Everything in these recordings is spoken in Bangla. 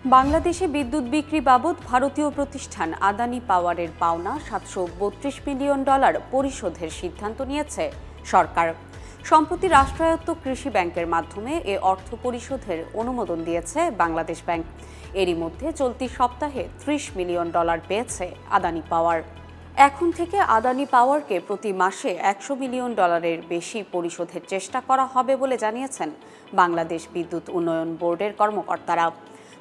বাংলাদেশে বিদ্যুৎ বিক্রি বাবদ ভারতীয় প্রতিষ্ঠান আদানি পাওয়ারের পাওনা $732 মিলিয়ন পরিশোধের সিদ্ধান্ত নিয়েছে সরকার। সম্প্রতি রাষ্ট্রায়ত্ত কৃষি ব্যাংকের মাধ্যমে এ অর্থ পরিশোধের অনুমোদন দিয়েছে বাংলাদেশ ব্যাংক। এরই মধ্যে চলতি সপ্তাহে $30 মিলিয়ন পেয়েছে আদানি পাওয়ার। এখন থেকে আদানি পাওয়ারকে প্রতি মাসে $100 মিলিয়ন বেশি পরিশোধের চেষ্টা করা হবে বলে জানিয়েছেন বাংলাদেশ বিদ্যুৎ উন্নয়ন বোর্ডের কর্মকর্তারা।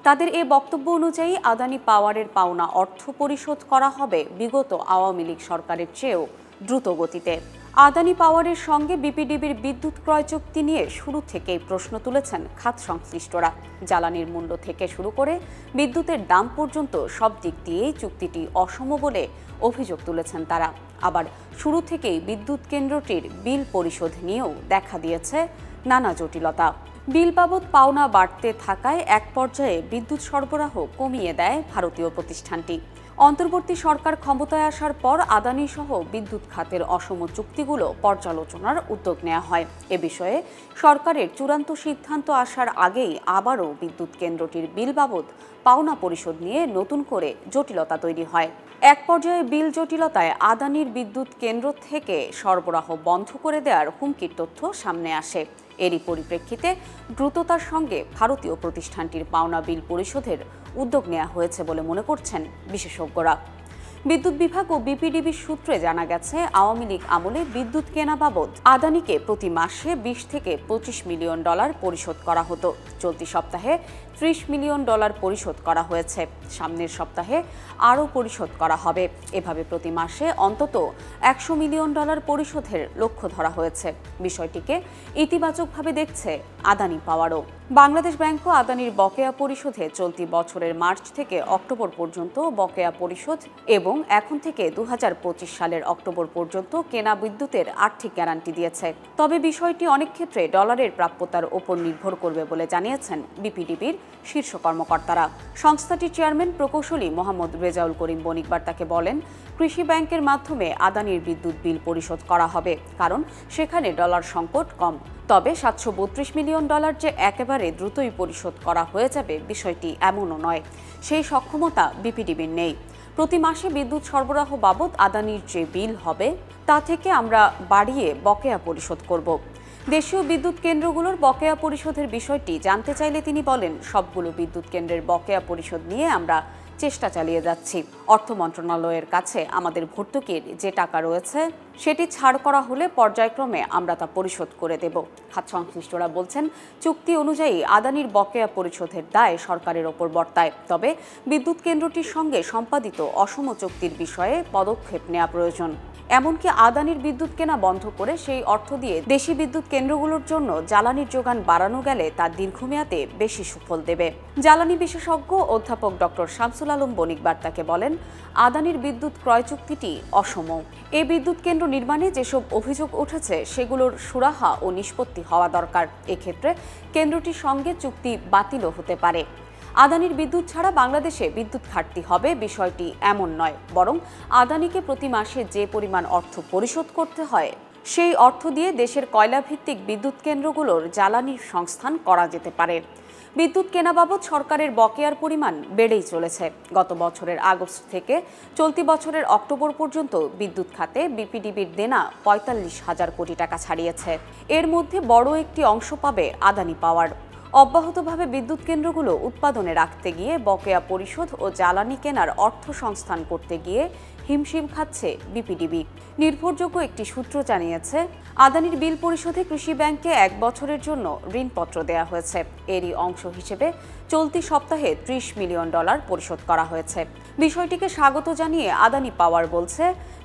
তাদের এ বক্তব্য অনুযায়ী আদানি পাওয়ারের পাওনা অর্থ পরিশোধ করা হবে বিগত আওয়ামী লীগ সরকারের চেয়েও দ্রুত গতিতে। আদানি পাওয়ারের সঙ্গে বিপিডিবির বিদ্যুৎ ক্রয় চুক্তি নিয়ে শুরু থেকেই প্রশ্ন তুলেছেন খাত সংশ্লিষ্টরা। জ্বালানির মূল্য থেকে শুরু করে বিদ্যুতের দাম পর্যন্ত সব দিক দিয়েই চুক্তিটি অসম বলে অভিযোগ তুলেছেন তারা। আবার শুরু থেকেই বিদ্যুৎ কেন্দ্রটির বিল পরিশোধ নিয়েও দেখা দিয়েছে নানা জটিলতা। বিল বাবদ পাওনা বাড়তে থাকায় এক পর্যায়ে বিদ্যুৎ সরবরাহ কমিয়ে দেয় ভারতীয় প্রতিষ্ঠানটি। অন্তর্বর্তী সরকার ক্ষমতায় আসার পর আদানি সহ বিদ্যুৎ খাতের অসম চুক্তিগুলো পর্যালোচনার উদ্যোগ নেওয়া হয়। এ বিষয়ে সরকারের চূড়ান্ত সিদ্ধান্ত আসার আগেই আবারও বিদ্যুৎ কেন্দ্রটির বিল বাবদ পাওনা পরিশোধ নিয়ে নতুন করে জটিলতা তৈরি হয়। এক পর্যায়ে বিল জটিলতায় আদানির বিদ্যুৎ কেন্দ্র থেকে সরবরাহ বন্ধ করে দেওয়ার হুমকির তথ্য সামনে আসে। এরই পরিপ্রেক্ষিতে দ্রুততার সঙ্গে ভারতীয় প্রতিষ্ঠানটির পাওনা বিল পরিশোধের উদ্যোগ নেওয়া হয়েছে বলে মনে করছেন বিশেষজ্ঞরা। বিদ্যুৎ বিভাগ ও বিপিডিবির সূত্রে জানা গেছে, আওয়ামী লীগ আমলে বিদ্যুৎ কেনা বাবদ আদানিকে প্রতি মাসে $20 থেকে $25 মিলিয়ন পরিশোধ করা হতো। চলতি সপ্তাহে $30 মিলিয়ন পরিশোধ করা হয়েছে। সামনের সপ্তাহে আরও পরিশোধ করা হবে। এভাবে প্রতি মাসে অন্তত $100 মিলিয়ন পরিশোধের লক্ষ্য ধরা হয়েছে। বিষয়টিকে ইতিবাচকভাবে দেখছে আদানি পাওয়ারও। বাংলাদেশ ব্যাংকও আদানির বকেয়া পরিশোধে চলতি বছরের মার্চ থেকে অক্টোবর পর্যন্ত বকেয়া পরিশোধ এবং এখন থেকে 2025 সালের অক্টোবর পর্যন্ত কেনা বিদ্যুতের আর্থিক গ্যারান্টি দিয়েছে। তবে বিষয়টি অনেক ক্ষেত্রে ডলারের প্রাপ্যতার ওপর নির্ভর করবে বলে জানিয়েছেন বিপিডিবির শীর্ষ কর্মকর্তারা। সংস্থাটির চেয়ারম্যান প্রকৌশলী মোহাম্মদ রেজাউল করিম বণিকবার তাকে বলেন, কৃষি ব্যাংকের মাধ্যমে আদানির বিদ্যুৎ বিল পরিশোধ করা হবে, কারণ সেখানে ডলার সংকট কম। তবে $732 মিলিয়ন যে একেবারে দ্রুতই পরিশোধ করা হয়ে যাবে বিষয়টি এমনও নয়। সেই সক্ষমতা বিপিডিবির নেই। প্রতি মাসে বিদ্যুৎ সরবরাহ বাবদ আদানির যে বিল হবে তা থেকে আমরা বাড়িয়ে বকেয়া পরিশোধ করব। দেশীয় বিদ্যুৎ কেন্দ্রগুলোর বকেয়া পরিশোধের বিষয়টি জানতে চাইলে তিনি বলেন, সবগুলো বিদ্যুৎ কেন্দ্রের বকেয়া পরিশোধ নিয়ে আমরা চেষ্টা চালিয়ে যাচ্ছি। অর্থ মন্ত্রণালয়ের কাছে আমাদের ভর্তুকির যে টাকা রয়েছে সেটি ছাড় করা হলে পর্যায়ক্রমে আমরা তা পরিশোধ করে দেব। খাত সংশ্লিষ্টরা বলছেন, চুক্তি অনুযায়ী আদানির বকেয়া পরিশোধের দায় সরকারের ওপর বর্তায়। তবে বিদ্যুৎ কেন্দ্রটির সঙ্গে সম্পাদিত অসম চুক্তির বিষয়ে পদক্ষেপ নেওয়া প্রয়োজন। এমনকি আদানির বিদ্যুৎ কেনা বন্ধ করে সেই অর্থ দিয়ে দেশি বিদ্যুৎ কেন্দ্রগুলোর জন্য জ্বালানির যোগান বাড়ানো গেলে তা দীর্ঘমেয়াদে বেশি সুফল দেবে। জ্বালানি বিশেষজ্ঞ অধ্যাপক ডক্টর শামসুল আলম বণিকবার তাকে বলেন, আদানির বিদ্যুৎ ক্রয় চুক্তিটি অসম। এই বিদ্যুৎ কেন্দ্র নির্মাণে যেসব অভিযোগ উঠেছে সেগুলোর সুরাহা ও নিষ্পত্তি হওয়া দরকার। এক্ষেত্রে কেন্দ্রটির সঙ্গে চুক্তি বাতিলও হতে পারে। আদানির বিদ্যুৎ ছাড়া বাংলাদেশে বিদ্যুৎ ঘাটতি হবে বিষয়টি এমন নয়, বরং আদানিকে প্রতি মাসে যে পরিমাণ অর্থ পরিশোধ করতে হয় সেই অর্থ দিয়ে দেশের কয়লাভিত্তিক বিদ্যুৎ কেন্দ্রগুলোর জ্বালানির সংস্থান করা যেতে পারে। বিদ্যুৎ কেনা বাবদ সরকারের বকেয়ার পরিমাণ বেড়েই চলেছে। গত বছরের আগস্ট থেকে চলতি বছরের অক্টোবর পর্যন্ত বিদ্যুৎ খাতে বিপিডিবির দেনা 45,000 কোটি টাকা ছাড়িয়েছে। এর মধ্যে বড় একটি অংশ পাবে আদানি পাওয়ার। অব্যাহতভাবে বিদ্যুৎ কেন্দ্রগুলো উৎপাদনে রাখতে গিয়ে বকেয়া পরিশোধ ও জ্বালানি কেনার অর্থ সংস্থান করতে গিয়ে হিমশিম খাচ্ছে বিপিডিবি। নির্ভরযোগ্য একটি সূত্র জানিয়েছে, আদানির বিল পরিশোধে কৃষি ব্যাংকে 1 বছরের জন্য ঋণপত্র দেওয়া হয়েছে। এরই অংশ হিসেবে চলতি সপ্তাহে $30 মিলিয়ন পরিশোধ করা হয়েছে। বিষয়টিকে স্বাগত জানিয়ে আদানি পাওয়ার বলছে,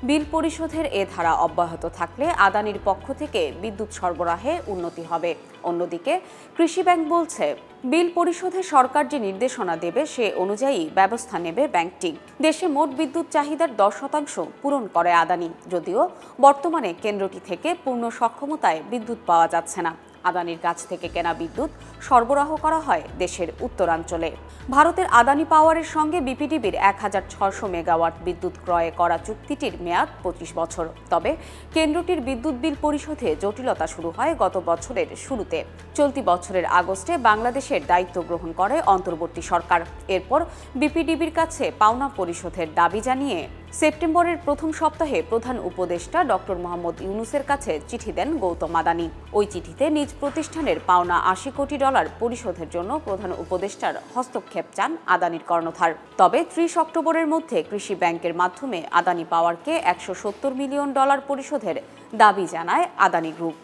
বিল পরিশোধের এ ধারা অব্যাহত থাকলে আদানির পক্ষ থেকে বিদ্যুৎ সরবরাহে উন্নতি হবে। অন্যদিকে কৃষি ব্যাংক বলছে, বিল পরিশোধে সরকার যে নির্দেশনা দেবে সে অনুযায়ী ব্যবস্থা নেবে ব্যাংকটি। দেশে মোট বিদ্যুৎ চাহিদার 10% পূরণ করে আদানি, যদিও বর্তমানে কেন্দ্রটি থেকে পূর্ণ সক্ষমতায় বিদ্যুৎ পাওয়া যাচ্ছে না। আদানির কাছ থেকে কেনা বিদ্যুৎ সরবরাহ করা হয় দেশের উত্তরাঞ্চলে। ভারতের আদানি পাওয়ারের সঙ্গে বিপিডিবির ১,৬০০ মেগাওয়াট বিদ্যুৎ ক্রয়ে করা চুক্তিটির মেয়াদ ২৫ বছর। তবে কেন্দ্রটির বিদ্যুৎ বিল পরিশোধে জটিলতা শুরু হয় গত বছরের শুরুতে। চলতি বছরের আগস্টে বাংলাদেশের দায়িত্ব গ্রহণ করে অন্তর্বর্তী সরকার। এরপর বিপিডিবির কাছে পাওনা পরিশোধের দাবি জানিয়ে সেপ্টেম্বরের প্রথম সপ্তাহে প্রধান উপদেষ্টা ডক্টর মোহাম্মদ ইউনূসের কাছে চিঠি দেন গৌতম আদানি। ওই চিঠিতে নিজ প্রতিষ্ঠানের পাওনা $৮০ কোটি পরিশোধের জন্য প্রধান উপদেষ্টার হস্তক্ষেপ চান আদানির কর্ণধার। তবে ৩০ অক্টোবরের মধ্যে কৃষি ব্যাংকের মাধ্যমে আদানি পাওয়ারকে $১৭০ মিলিয়ন পরিশোধের দাবি জানায় আদানি গ্রুপ।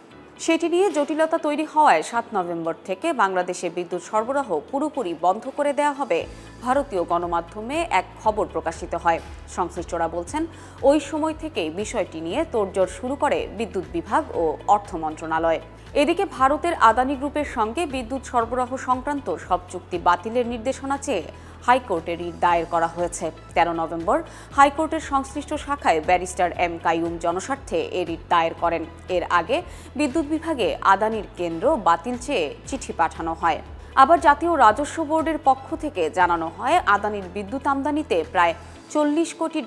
সেটি নিয়ে জটিলতা তৈরি হওয়ায় ৭ নভেম্বর থেকে বাংলাদেশে বিদ্যুৎ সরবরাহ পুরোপুরি বন্ধ করে দেওয়া হবে ভারতীয় গণমাধ্যমে এক খবর প্রকাশিত হয়। সংশ্লিষ্টরা বলছেন, ওই সময় থেকেই বিষয়টি নিয়ে তোড়জোড় শুরু করে বিদ্যুৎ বিভাগ ও অর্থ মন্ত্রণালয়। এদিকে ভারতের আদানি গ্রুপের সঙ্গে বিদ্যুৎ সরবরাহ সংক্রান্ত সব চুক্তি বাতিলের নির্দেশনা চেয়ে হাইকোর্টে রিট দায়ের করা হয়েছে। ১৩ নভেম্বর হাইকোর্টের সংশ্লিষ্ট শাখায় ব্যারিস্টার এম কাইয়ুম জনস্বার্থে এ রিট দায়ের করেন। এর আগে বিদ্যুৎ বিভাগে আদানির কেন্দ্র বাতিল চেয়ে চিঠি পাঠানো হয়। আবার জাতীয় রাজস্ব বোর্ডের পক্ষ থেকে জানানো হয়, আদানির বিদ্যুৎ আমদানিতে প্রায় $৪০ কোটি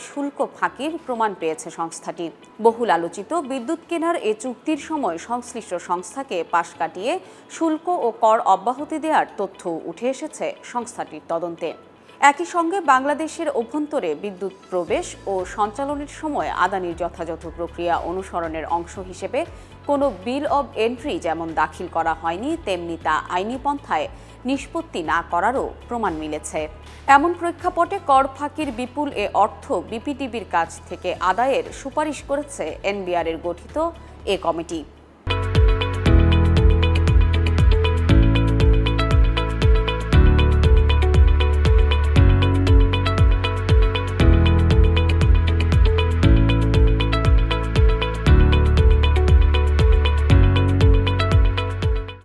শুল্ক ফাঁকির প্রমাণ পেয়েছে সংস্থাটি। বহুল আলোচিত বিদ্যুৎ কেনার এ চুক্তির সময় সংশ্লিষ্ট সংস্থাকে পাশ কাটিয়ে শুল্ক ও কর অব্যাহতি দেওয়ার তথ্য উঠে এসেছে সংস্থাটির তদন্তে। একই সঙ্গে বাংলাদেশের অভ্যন্তরে বিদ্যুৎ প্রবেশ ও সঞ্চালনের সময় আদানির যথাযথ প্রক্রিয়া অনুসরণের অংশ হিসেবে কোনো বিল অব এন্ট্রি যেমন দাখিল করা হয়নি, তেমনি তা আইনি পন্থায় নিষ্পত্তি না করারও প্রমাণ মিলেছে। এমন প্রেক্ষাপটে কর ফাঁকির বিপুল এ অর্থ বিপিডিবির কাছ থেকে আদায়ের সুপারিশ করেছে এনবিআরের গঠিত এ কমিটি।